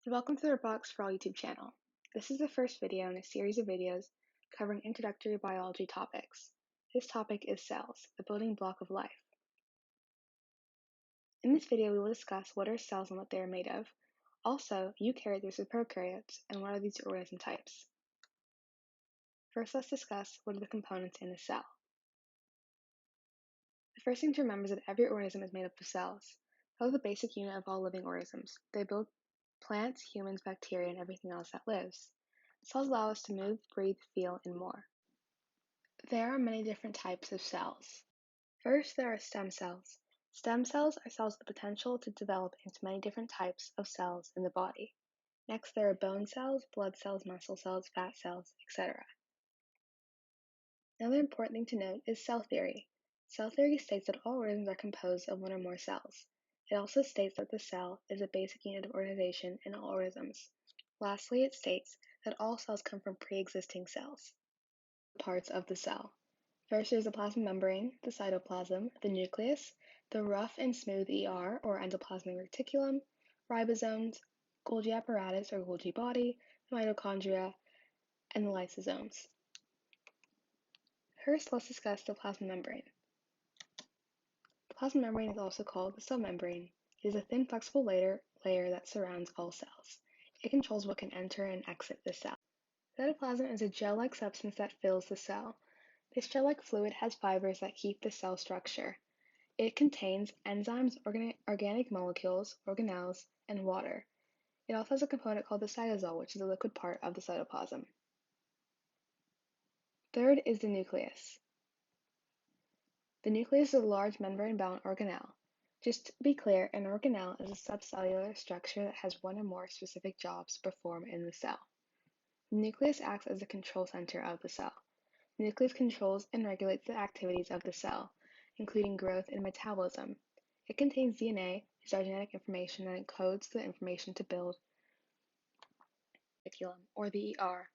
Welcome to the Robotics for All YouTube channel. This is the first video in a series of videos covering introductory biology topics. This topic is cells, the building block of life. In this video, we will discuss what are cells and what they are made of. Also, eukaryotes versus prokaryotes, and what are these organism types. First, let's discuss what are the components in a cell. The first thing to remember is that every organism is made up of cells. Cells are the basic unit of all living organisms. They build plants, humans, bacteria, and everything else that lives. Cells allow us to move, breathe, feel, and more. There are many different types of cells. First, there are stem cells. Stem cells are cells with the potential to develop into many different types of cells in the body. Next, there are bone cells, blood cells, muscle cells, fat cells, etc. Another important thing to note is cell theory. Cell theory states that all organisms are composed of one or more cells. It also states that the cell is a basic unit of organization in all organisms. Lastly, it states that all cells come from pre-existing cells. Parts of the cell. First is the plasma membrane, the cytoplasm, the nucleus, the rough and smooth ER or endoplasmic reticulum, ribosomes, Golgi apparatus or Golgi body, the mitochondria, and the lysosomes. First, let's discuss the plasma membrane. The plasma membrane is also called the cell membrane. It is a thin, flexible layer that surrounds all cells. It controls what can enter and exit the cell. Cytoplasm is a gel-like substance that fills the cell. This gel-like fluid has fibers that keep the cell structure. It contains enzymes, organic molecules, organelles, and water. It also has a component called the cytosol, which is a liquid part of the cytoplasm. Third is the nucleus. The nucleus is a large membrane-bound organelle. Just to be clear, an organelle is a subcellular structure that has one or more specific jobs to perform in the cell. The nucleus acts as the control center of the cell. The nucleus controls and regulates the activities of the cell, including growth and metabolism. It contains DNA, which is our genetic information that encodes the information to build reticulum, or the ER.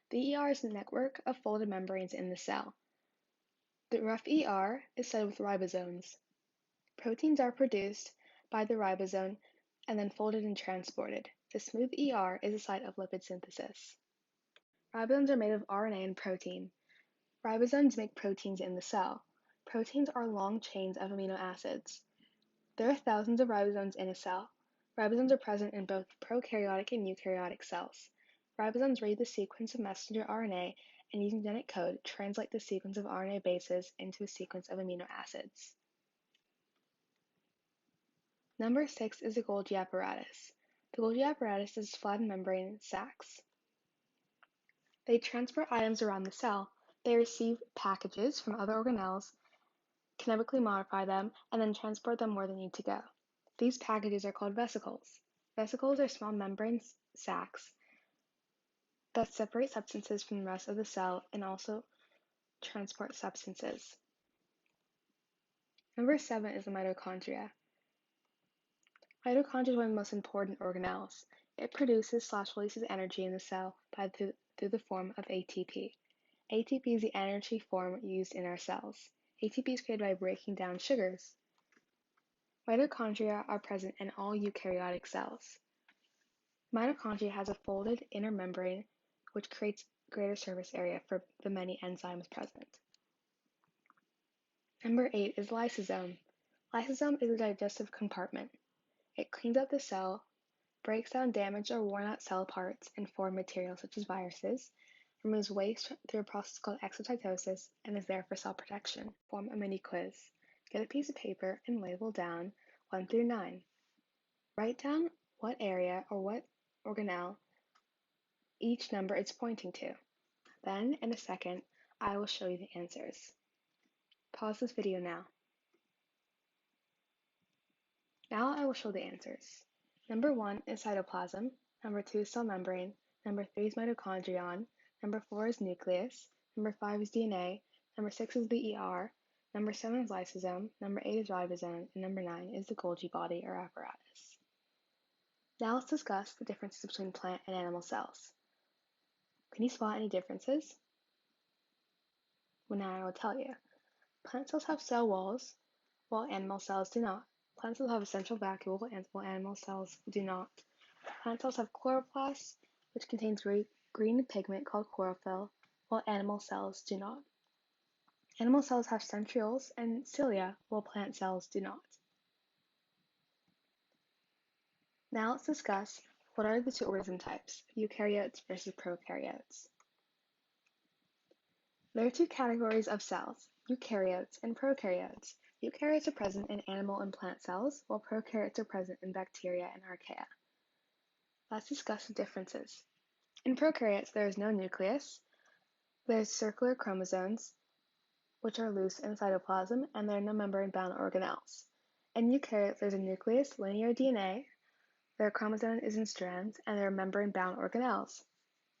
The ER is a network of folded membranes in the cell. The rough ER is studded with ribosomes. Proteins are produced by the ribosome and then folded and transported. The smooth ER is the site of lipid synthesis. Ribosomes are made of RNA and protein. Ribosomes make proteins in the cell. Proteins are long chains of amino acids. There are thousands of ribosomes in a cell. Ribosomes are present in both prokaryotic and eukaryotic cells. Ribosomes read the sequence of messenger RNA and, using genetic code, translate the sequence of RNA bases into a sequence of amino acids. Number 6 is the Golgi Apparatus. The Golgi Apparatus is flattened membrane sacs. They transport items around the cell. They receive packages from other organelles, chemically modify them, and then transport them where they need to go. These packages are called vesicles. Vesicles are small membrane sacs that separate substances from the rest of the cell and also transport substances. Number 7 is the mitochondria. Mitochondria is one of the most important organelles. It produces/releases energy in the cell through the form of ATP. ATP is the energy form used in our cells. ATP is created by breaking down sugars. Mitochondria are present in all eukaryotic cells. Mitochondria has a folded inner membrane which creates greater surface area for the many enzymes present. Number 8 is lysosome. Lysosome is a digestive compartment. It cleans up the cell, breaks down damaged or worn out cell parts and foreign materials such as viruses, removes waste through a process called exocytosis, and is there for cell protection. Form a mini quiz. Get a piece of paper and label down 1 through 9. Write down what area or what organelle each number is pointing to. Then, in a second, I will show you the answers. Pause this video now. Now I will show the answers. Number 1 is cytoplasm, number 2 is cell membrane, number 3 is mitochondrion, number 4 is nucleus, number 5 is DNA, number 6 is the ER, number 7 is lysosome, number 8 is ribosome, and number 9 is the Golgi body or apparatus. Now let's discuss the differences between plant and animal cells. Can you spot any differences? Well, now I will tell you. Plant cells have cell walls, while animal cells do not. Plant cells have a central vacuole, while animal cells do not. Plant cells have chloroplasts, which contains green pigment called chlorophyll, while animal cells do not. Animal cells have centrioles and cilia, while plant cells do not. Now let's discuss what are the two organism types, eukaryotes versus prokaryotes. There are two categories of cells, eukaryotes and prokaryotes. Eukaryotes are present in animal and plant cells, while prokaryotes are present in bacteria and archaea. Let's discuss the differences. In prokaryotes, there is no nucleus. There's circular chromosomes, which are loose in cytoplasm, and there are no membrane-bound organelles. In eukaryotes, there's a nucleus, linear DNA, their chromosome is in strands, and there are membrane-bound organelles.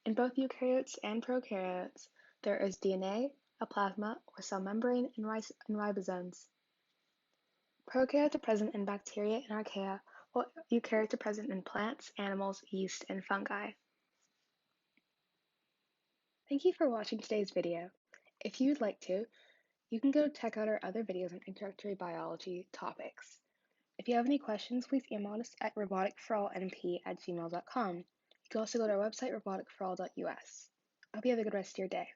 In both eukaryotes and prokaryotes, there is DNA, a plasma or cell membrane, and ribosomes. Prokaryotes are present in bacteria and archaea, while eukaryotes are present in plants, animals, yeast, and fungi. Thank you for watching today's video. If you would like to, you can go check out our other videos on introductory biology topics. If you have any questions, please email us at roboticforallnp@gmail.com. You can also go to our website, roboticforall.us. I hope you have a good rest of your day.